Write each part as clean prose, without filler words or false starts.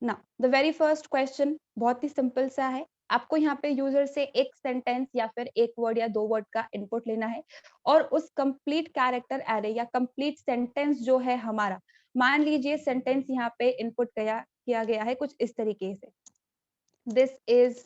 Now the very first question बहुत ही simple सा है। आपको यहाँ पे यूजर से एक सेंटेंस या फिर एक वर्ड या दो वर्ड का इनपुट लेना है और उस कंप्लीट कैरेक्टर एरे या कंप्लीट सेंटेंस जो है हमारा, मान लीजिए सेंटेंस यहाँ पे इनपुट किया गया है कुछ इस तरीके से, दिस इज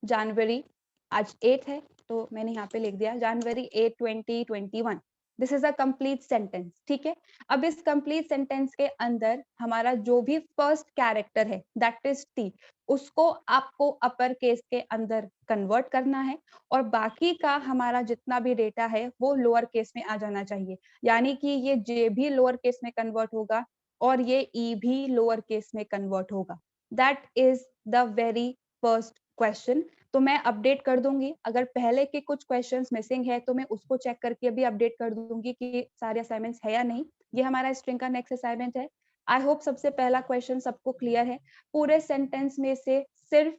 जनवरी, आज 8 है तो मैंने यहाँ पे लिख दिया जनवरी 8 2021। This is a complete sentence, ठीक है। अब इस कंप्लीट सेंटेंस के अंदर हमारा जो भी फर्स्ट कैरेक्टर है दैट इज टी, उसको आपको अपर केस के अंदर कन्वर्ट करना है और बाकी का हमारा जितना भी डेटा है वो लोअर केस में आ जाना चाहिए। यानी कि ये जे भी लोअर केस में कन्वर्ट होगा और ये ई भी लोअर केस में कन्वर्ट होगा। That is the very first question. तो मैं अपडेट कर दूंगी, अगर पहले के कुछ क्वेश्चंस मिसिंग है तो मैं उसको चेक करके अभी अपडेट कर दूंगी कि सारे असाइनमेंट्स है या नहीं। ये हमारा स्ट्रिंग का नेक्स्ट असाइनमेंट है। आई होप सबसे पहला क्वेश्चन सबको क्लियर है। पूरे सेंटेंस में से सिर्फ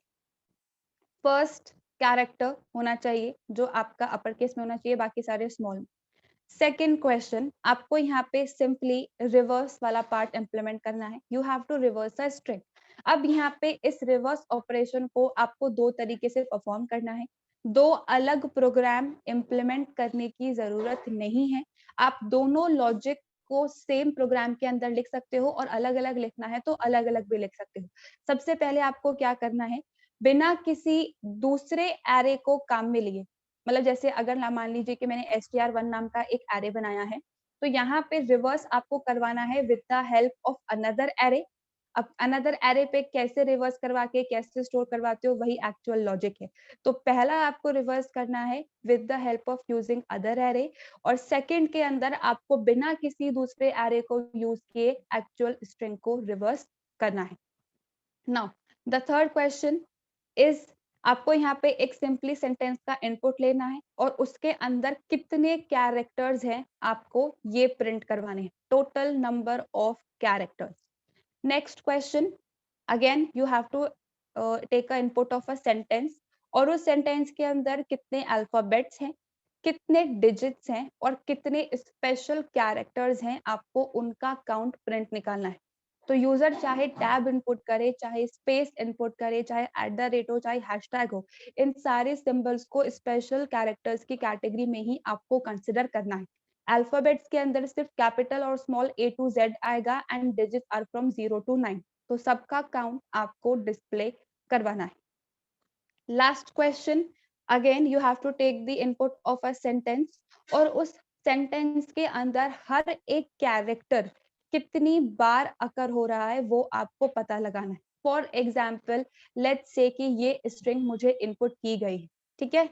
फर्स्ट कैरेक्टर होना चाहिए जो आपका अपर केस में होना चाहिए, बाकी सारे स्मॉल। सेकेंड क्वेश्चन, आपको यहाँ पे सिंपली रिवर्स वाला पार्ट इंप्लीमेंट करना है। You have to reverse a string. अब यहाँ पे इस रिवर्स ऑपरेशन को आपको दो तरीके से परफॉर्म करना है। दो अलग प्रोग्राम इंप्लीमेंट करने की जरूरत नहीं है। आप दोनों लॉजिक को सेम प्रोग्राम के अंदर लिख सकते हो और अलग अलग लिखना है तो अलग अलग भी लिख सकते हो। सबसे पहले आपको क्या करना है, बिना किसी दूसरे एरे को काम में लिए, मतलब जैसे अगर मान लीजिए कि मैंने str1 नाम का एक एरे बनाया है, तो यहाँ पे रिवर्स आपको करवाना है with the help of another array. अब अनदर एरे पे कैसे रिवर्स करवा के कैसे स्टोर करवाते हो वही एक्चुअल लॉजिक है। तो पहला आपको रिवर्स करना है with the help of using other array और सेकंड के अंदर आपको बिना किसी दूसरे एरे को यूज किए एक्चुअल स्ट्रिंग को रिवर्स करना है। Now the third question is, आपको यहाँ पे एक सिंपली सेंटेंस का इनपुट लेना है और उसके अंदर कितने कैरेक्टर्स हैं आपको ये प्रिंट करवाने हैं, total number of characters. Next question, again you have to take a input of a sentence और उस सेंटेंस के अंदर कितने अल्फाबेट्स हैं, कितने डिजिट्स हैं और कितने स्पेशल कैरेक्टर्स हैं, आपको उनका काउंट प्रिंट निकालना है। तो यूजर चाहे टैब इनपुट करे, चाहे स्पेस इनपुट करे, चाहे @ हो, चाहे हैशटैग हो, इन सारे सिंबल्स को स्पेशल कैरेक्टर्स की कैटेगरी में ही आपको कंसिडर करना है। अल्फाबेट्स के अंदर सिर्फ कैपिटल और स्मॉल A to Z आएगा and digit are from 0 to 9। तो सबका काउंट आपको डिस्प्ले करवाना है। Last question, again you have to take the input of a sentence और उस सेंटेंस के अंदर हर एक कैरेक्टर कितनी बार अकर हो रहा है वो आपको पता लगाना है। फॉर एग्जाम्पल लेट्स से कि ये स्ट्रिंग मुझे इनपुट की गई है, ठीक है।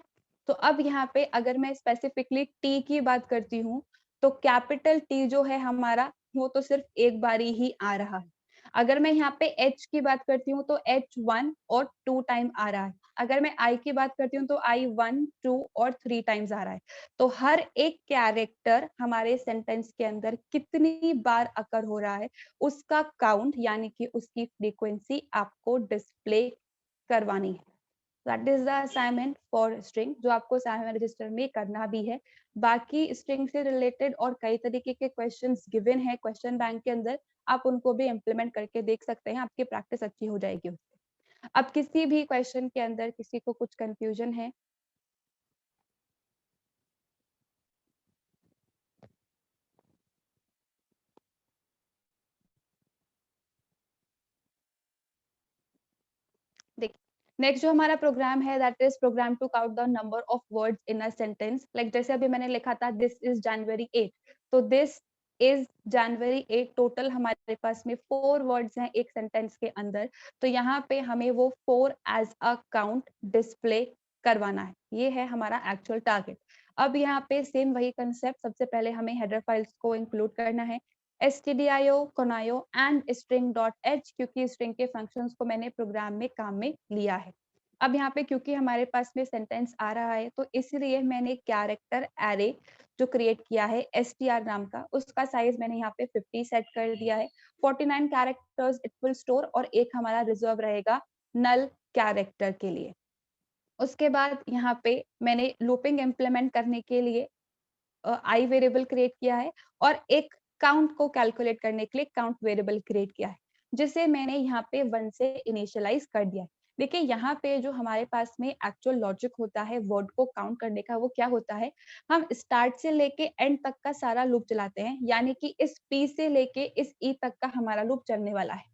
तो अब यहाँ पे अगर मैं स्पेसिफिकली टी की बात करती हूँ तो कैपिटल टी जो है हमारा वो तो सिर्फ एक बारी ही आ रहा है। अगर मैं यहाँ पे एच की बात करती हूँ तो H1 और 2 टाइम आ रहा है। अगर मैं आई की बात करती हूँ तो आई 1 2 और 3 टाइम्स आ रहा है। तो हर एक कैरेक्टर हमारे सेंटेंस के अंदर कितनी बार अकर हो रहा है उसका काउंट यानी कि उसकी फ्रीक्वेंसी आपको डिस्प्ले करवानी है। That is the assignment for string जो आपको असाइनमेंट रजिस्टर में करना भी है। बाकी स्ट्रिंग से रिलेटेड और कई तरीके के क्वेश्चंस गिवन है क्वेश्चन बैंक के अंदर, आप उनको भी इम्प्लीमेंट करके देख सकते हैं, आपकी प्रैक्टिस अच्छी हो जाएगी उससे। अब किसी भी क्वेश्चन के अंदर किसी को कुछ कंफ्यूजन है? देखिए, नेक्स्ट जो हमारा प्रोग्राम है that is program to count the number of words in a sentence. Like जैसे अभी मैंने लिखा था दिस इज जनवरी 8, तो दिस इज जनवरी 8 टोटल हमारे पास में 4 वर्ड्स हैं एक सेंटेंस के अंदर। तो यहाँ पे हमें वो 4 एज अ काउंट डिस्प्ले करवाना है। ये है हमारा एक्चुअल टारगेट। अब यहाँ पे सेम वही कंसेप्ट, सबसे पहले हमें हेडर फाइल्स को इंक्लूड करना है, stdio, conaio and string dot h, क्योंकि string के फंक्शंस को मैंने प्रोग्राम में काम में लिया है। अब यहाँ पे क्योंकि हमारे पास में सेंटेंस आ रहा है तो इसलिए मैंने कैरेक्टर एरे जो क्रिएट किया है str नाम का, उसका साइज मैंने यहाँ पे 50 सेट कर दिया है। 49 कैरेक्टर्स इट विल स्टोर और एक हमारा रिजर्व रहेगा नल कैरेक्टर के लिए। उसके बाद यहाँ पे मैंने लूपिंग इम्प्लीमेंट करने के लिए आई वेरिएबल क्रिएट किया है और एक काउंट को कैलकुलेट करने के लिए काउंट वेरिएबल क्रिएट किया है। जिसे मैंने यहाँ पे 1 से इनिशियलाइज़ कर दिया है। देखिए यहाँ पे जो हमारे पास में एक्चुअल लॉजिक होता है वर्ड को काउंट करने का वो क्या होता है, हम स्टार्ट से लेके एंड तक का सारा लूप चलाते हैं, यानी कि इस P से लेके इस E तक का हमारा लूप चलने वाला है।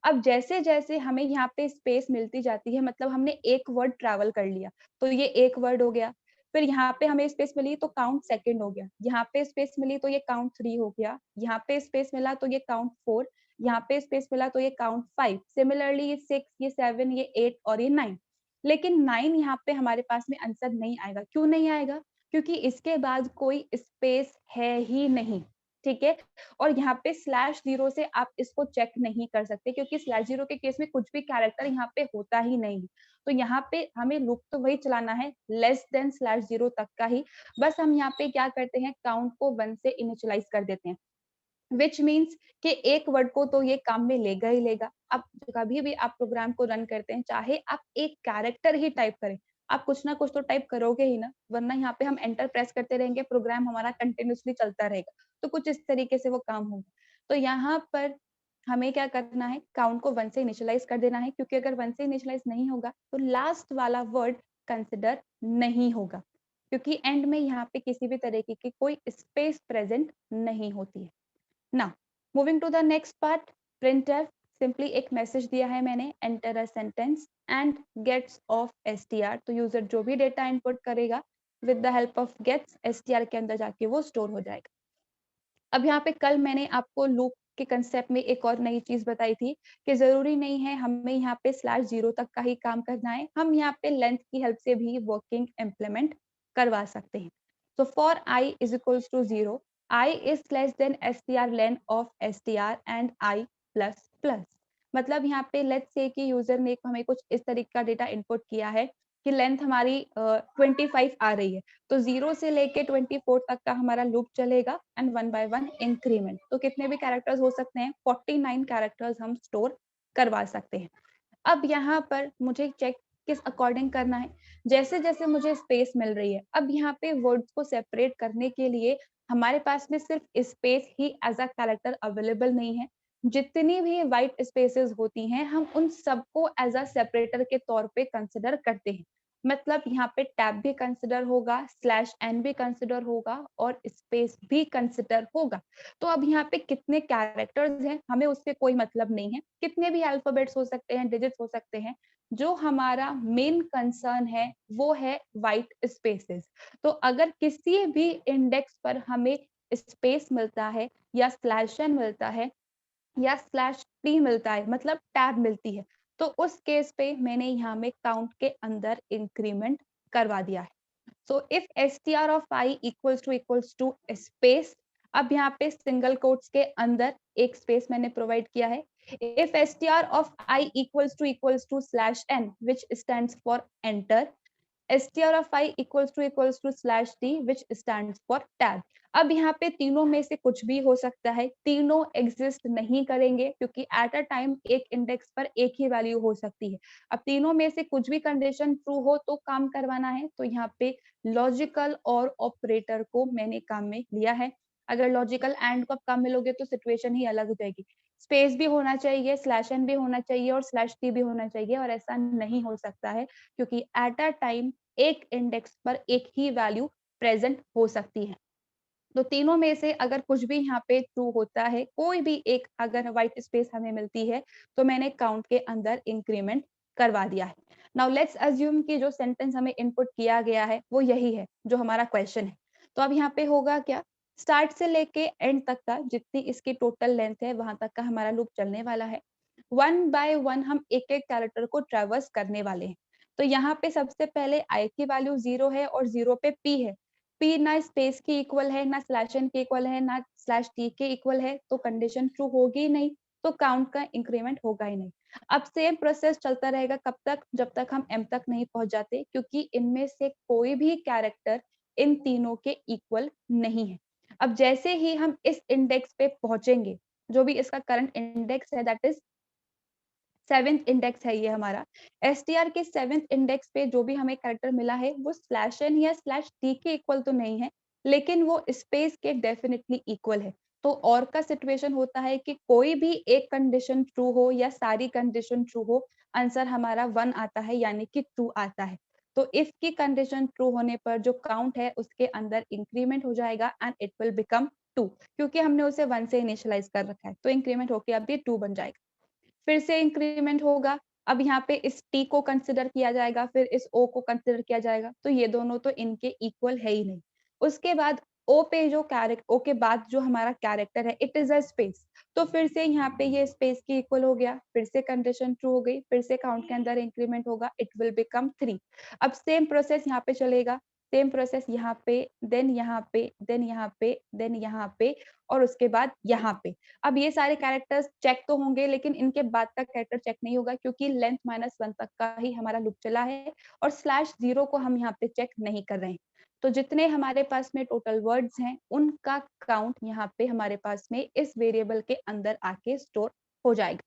अब जैसे-जैसे हमें यहाँ पे स्पेस मिलती जाती है, मतलब हमने एक वर्ड ट्रैवल कर लिया, तो ये एक वर्ड हो गया। फिर यहाँ पे हमें स्पेस मिली तो काउंट सेकंड हो गया, यहाँ पे स्पेस मिली तो ये काउंट 3 हो गया, यहाँ पे स्पेस मिला तो ये काउंट 4, यहाँ पे स्पेस मिला तो ये काउंट 5, सिमिलरली ये 6, ये 7, ये 8 और ये 9। लेकिन 9 यहाँ पे हमारे पास में आंसर नहीं आएगा, क्यों नहीं आएगा? क्योंकि इसके बाद कोई स्पेस है ही नहीं, ठीक है? और यहाँ पे स्लैश 0 से आप इसको चेक नहीं कर सकते, क्योंकि स्लैश 0 के केस में कुछ भी कैरेक्टर यहाँ पे होता ही नहीं है। तो यहाँ पे हमें लूप तो वही चलाना है लेस देन स्लैश 0 तक का ही। बस हम यहाँ पे क्या करते हैं, काउंट को 1 से इनिशियलाइज़ कर देते हैं। व्हिच मीन्स कि एक वर्ड को तो ये काम में लेगा ही लेगा। अब कभी भी आप प्रोग्राम को रन करते हैं, चाहे आप एक कैरेक्टर ही टाइप करें, आप कुछ ना कुछ तो टाइप करोगे ही ना, वरना यहाँ पे हम एंटर प्रेस करते रहेंगे, प्रोग्राम हमारा कंटिन्यूअसली चलता रहेगा। तो कुछ इस तरीके से वो काम होगा। तो यहाँ पर हमें क्या करना है, काउंट को 1 से इनिशियलाइज़ कर देना है, क्योंकि अगर 1 से इनिशियलाइज़ नहीं होगा, तो लास्ट वाला वर्ड कंसिडर नहीं होगा, क्योंकि एंड में यहाँ पे किसी भी तरीके की कोई स्पेस प्रेज़ेंट नहीं होती है। Now, moving to the next part, printf simply एक मैसेज दिया है मैंने, enter a sentence and gets of str, तो यूजर जो भी डेटा इनपुट करेगा with the help of gets str के अंदर जाके वो स्टोर हो जाएगा। अब यहाँ पे कल मैंने आपको लूप के कंसेप्ट में एक और नई चीज बताई थी कि जरूरी नहीं है हमें यहाँ पे स्लैश 0 तक का ही काम करना है, हम यहाँ पे लेंथ की हेल्प से भी वर्किंग इम्प्लीमेंट करवा सकते हैं। So for I is equals to 0, I is less than str len of str and I plus plus। मतलब यहाँ पे लेट्स से कि यूजर ने हमें कुछ इस तरीके का डेटा इनपुट किया है कि लेंथ हमारी 25 आ रही है, तो 0 से लेके 24 तक का हमारा लूप चलेगा एंड 1 बाय 1 इंक्रीमेंट। तो कितने भी कैरेक्टर्स हो सकते हैं, 49 कैरेक्टर्स हम स्टोर करवा सकते हैं। अब यहाँ पर मुझे चेक किस अकॉर्डिंग करना है, जैसे-जैसे मुझे स्पेस मिल रही है, अब यहाँ पे वर्ड्स को सेपरेट करने के लिए हमारे पास में सिर्फ space he as a character available नहीं है। जितनी भी व्हाइट स्पेसेस होती हैं, हम उन सबको एज़ अ सेपरेटर के तौर पे कंसिडर करते हैं। मतलब यहाँ पे टैब भी कंसिडर होगा, स्लैश एन भी कंसिडर होगा और स्पेस भी कंसिडर होगा। तो अब यहाँ पे कितने कैरेक्टर्स हैं, हमें उससे कोई मतलब नहीं है। कितने भी अल्फाबेट्स हो सकते हैं, डिजिट्स हो सकते हैं। जो हमारा मेन कंसर्न है, वो है व्हाइट स्पेसेस। तो अगर किसी भी इंडेक्स पर हमें स्पेस मिलता है या स्लैश एन मिलता है या स्लैश टी मिलता है, मतलब टैब मिलती है, तो उस केस पे मैंने यहाँ में काउंट के अंदर इंक्रीमेंट करवा दिया है। So if str of I equals to space, अब यहाँ पे सिंगल कोट्स के अंदर एक स्पेस मैंने प्रोवाइड किया है। If str of I equals to slash n which stands for enter, str of I equals to slash t which stands for tab. अब यहाँ पे तीनों में से कुछ भी हो सकता है, तीनों एग्जिस्ट नहीं करेंगे, क्योंकि एट अ टाइम एक इंडेक्स पर एक ही वैल्यू हो सकती है। अब तीनों में से कुछ भी कंडीशन ट्रू हो तो काम करवाना है, तो यहाँ पे लॉजिकल और ऑपरेटर को मैंने काम में लिया है। अगर लॉजिकल एंड को आप काम में लोगे तो सिचुएशन ही अलग हो जाएगी। स्पेस भी होना चाहिए, स्लैश एन भी होना चाहिए और स्लैश टी भी होना चाहिए, और ऐसा नहीं हो सकता है, क्योंकि एट अ टाइम एक इंडेक्स पर एक ही वैल्यू प्रेजेंट हो सकती है। तो तीनों में से अगर कुछ भी यहाँ पे ट्रू होता है, कोई भी एक अगर व्हाइट स्पेस हमें मिलती है, तो मैंने काउंट के अंदर इंक्रीमेंट करवा दिया है। नाउ लेट्स अज्यूम कि जो सेंटेंस हमें इनपुट किया गया है वो यही है जो हमारा क्वेश्चन है। तो अब यहाँ पे होगा क्या, स्टार्ट से लेके एंड तक का जितनी इसकी टोटल लेंथ है वहां तक का हमारा लूप चलने वाला है। 1 बाय 1 हम एक-एक कैरेक्टर को ट्रैवर्स करने वाले हैं। तो यहाँ पे सबसे पहले I की वैल्यू 0 है और 0 पे P है। P ना स्पेस के इक्वल है, ना स्लैश एन के इक्वल है, ना स्लैश टी के इक्वल है, तो कंडीशन ट्रू होगी ही नहीं, तो काउंट का इंक्रीमेंट होगा ही नहीं। अब सेम प्रोसेस चलता रहेगा कब तक, जब तक हम m तक नहीं पहुंच जाते, क्योंकि इनमें से कोई भी कैरेक्टर इन तीनों के इक्वल नहीं है। अब जैसे ही हम इस इंडेक्स पे पहुंचेंगे, जो भी इसका करंट इंडेक्स है दैट इज 7th इंडेक्स है ये हमारा। एसटीआर के 7th इंडेक्स पे जो भी हमें कैरेक्टर मिला है वो स्लैश एन या स्लैश टी के इक्वल तो नहीं है, लेकिन वो स्पेस के डेफिनिटली इक्वल है। तो और का सिचुएशन होता है कि कोई भी एक कंडीशन ट्रू हो या सारी कंडीशन ट्रू हो, आंसर हमारा 1 आता है यानी कि 2 आता है। तो इफ की कंडीशन ट्रू होने पर जो काउंट है उसके अंदर इंक्रीमेंट हो जाएगा एंड इट विल बिकम 2 क्योंकि हमने उसे 1 से इनिशियलाइज़ कर रखा है, तो इंक्रीमेंट होके अब ये 2 बन जाएगा। फिर से इंक्रीमेंट होगा, अब यहाँ पे इस टी को कंसिडर किया जाएगा, फिर इस ओ को कंसिडर किया जाएगा, तो ये दोनों तो इनके इक्वल है ही नहीं। उसके बाद ओ पे जो ओ के बाद जो हमारा कैरेक्टर है, इट इज़ अ स्पेस, तो फिर से यहाँ पे ये स्पेस के इक्वल हो गया, फिर से कंडीशन ट्रू हो गई, फिर से काउंट के अंदर इंक्रीमेंट होगा, इट विल बिकम 3। अब सेम प्रोसेस यहाँ पे चलेगा, सेम प्रोसेस यहाँ पे, देन यहाँ पे, देन यहाँ पे, देन यहाँ पे और उसके बाद यहाँ पे। अब ये सारे कैरेक्टर्स चेक तो होंगे लेकिन इनके बाद का कैरेक्टर चेक नहीं होगा क्योंकि लेंथ -1 तक का ही हमारा लूप चला है और /0 को हम यहाँ पे चेक नहीं कर रहे हैं। तो जितने हमारे पास में टोटल वर्ड्स हैं, उनका काउंट यहाँ पे हमारे पास में इस वेरिएबल के अंदर आके स्टोर हो जाएगा।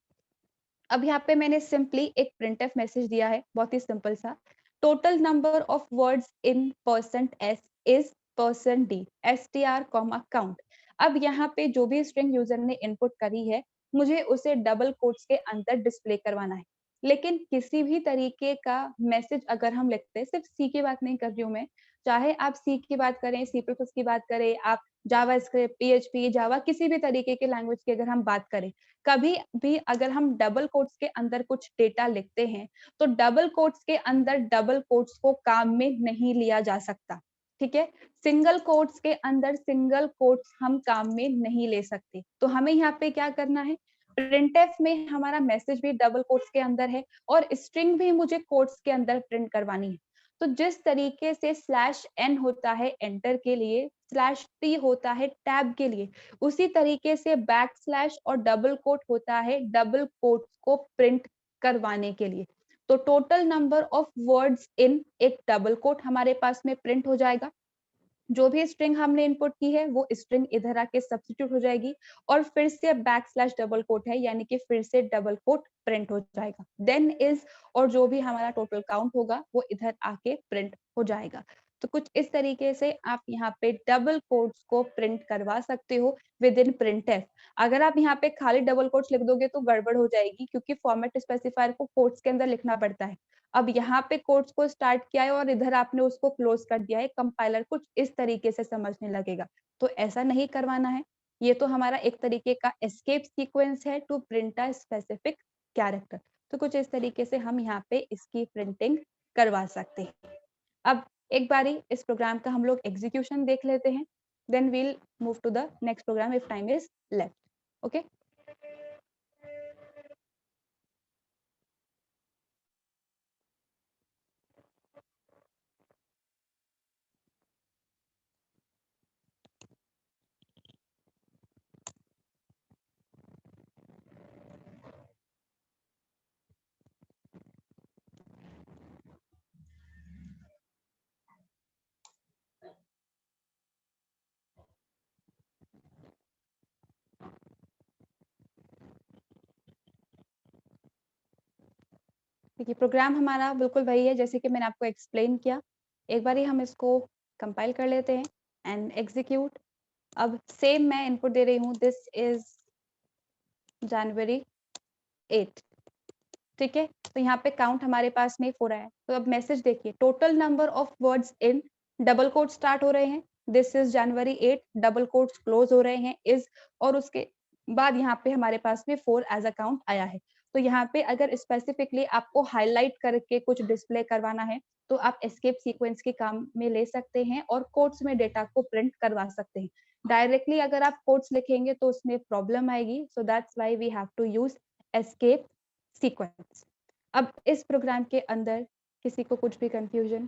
अब यहाँ पे मैंने सिंपली एक प्रिंटफ मैसेज दिया है, बहुत ही सिंपल सा। Total number of words in %s is %d str, count. अब यहाँ पे जो भी स्ट्रिंग यूजर ने इनपुट करी है, मुझे उसे डबल कोट्स के अंदर डिस्प्ले करवाना है। लेकिन किसी भी तरीके का मैसेज अगर हम लिखते हैं, सिर्फ सी की बात नहीं कर रही हूँ मैं, चाहे आप सी की बात करें, C++ की बात करें, आप जावास्क्रिप्ट, PHP, जावा किसी भी तरीके के लैंग्वेज की अगर हम बात करें, कभी भी अगर हम डबल कोट्स के अंदर कुछ डेटा लिखते हैं, तो डबल कोट्स के अंदर डबल कोट्स को काम में नहीं लिया जा सकता, ठीक है? सिंगल कोट्स के अंदर सिंगल कोट्स हम काम में नहीं ले सकते। तो हमें यहाँ पे क्या करना है, प्रिंटफ में हमारा मैसेज भी डबल कोट्स के अंदर है और स्ट्रिंग भी मुझे कोट्स के अंदर प्रिंट करवानी है। तो जिस तरीके से /n होता है एंटर के लिए, /t होता है टैब के लिए, उसी तरीके से बैकस्लैश और डबल कोट होता है डबल कोट्स को प्रिंट करवाने के लिए। तो टोटल नंबर ऑफ वर्ड्स इन एक डबल कोट हमारे पास में प्रिंट हो जाएगा। जो भी स्ट्रिंग हमने इनपुट की है वो स्ट्रिंग इधर आके सब्स्टिट्यूट हो जाएगी और फिर से बैकस्लैश डबल कोट है यानी कि फिर से डबल कोट प्रिंट हो जाएगा। देन इज और जो भी हमारा टोटल काउंट होगा वो इधर आके प्रिंट हो जाएगा। तो कुछ इस तरीके से आप यहाँ पे डबल कोट्स को प्रिंट करवा सकते हो विद इन प्रिंटफ। अगर आप यहाँ पे खाली डबल कोट्स लिख दोगे तो गड़बड़ हो जाएगी क्योंकि फॉर्मेट स्पेसिफायर को कोट्स के अंदर लिखना पड़ता है। अब यहाँ पे कोट्स को स्टार्ट किया है और इधर आपने उसको क्लोज कर दिया है, कंपाइलर कुछ इस तरीके से समझने लगेगा। तो ऐसा नहीं करवाना है। ये तो हमारा एक तरीके का एस्केप सीक्वेंस है to print a specific character. तो कुछ इस तरीके से हम यहाँ पे इसकी प्रिंटिंग करवा सकते हैं। अब एक बारी इस प्रोग्राम का हम लोग एग्जीक्यूशन देख लेते हैं, then we'll move to the next program if time is left. Okay. देखिए प्रोग्राम हमारा बिल्कुल वही है जैसे कि मैंने आपको एक्सप्लेन किया। एक बारी हम इसको कंपाइल कर लेते हैं एंड एग्जीक्यूट। अब सेम मैं इनपुट दे रही हूँ, दिस इज जनवरी 8, ठीक है? तो यहाँ पे काउंट हमारे पास में 4 आया है। तो अब मैसेज देखिए, total number of words in double quote start हो रहे हैं, this is January 8, double quotes close हो रहे हैं, इज और उसके बाद यहाँ पे हमारे पास में 4 एज अ काउंट आया है। तो यहाँ पे अगर स्पेसिफिकली आपको हाइलाइट करके कुछ डिस्प्ले करवाना है, तो आप एस्केप सीक्वेंस के काम में ले सकते हैं और कोट्स में डेटा को प्रिंट करवा सकते हैं। डायरेक्टली अगर आप कोट्स लिखेंगे तो उसमें प्रॉब्लम आएगी, so that's why we have to use escape sequence. अब इस प्रोग्राम के अंदर किसी को कुछ भी कंफ्यूजन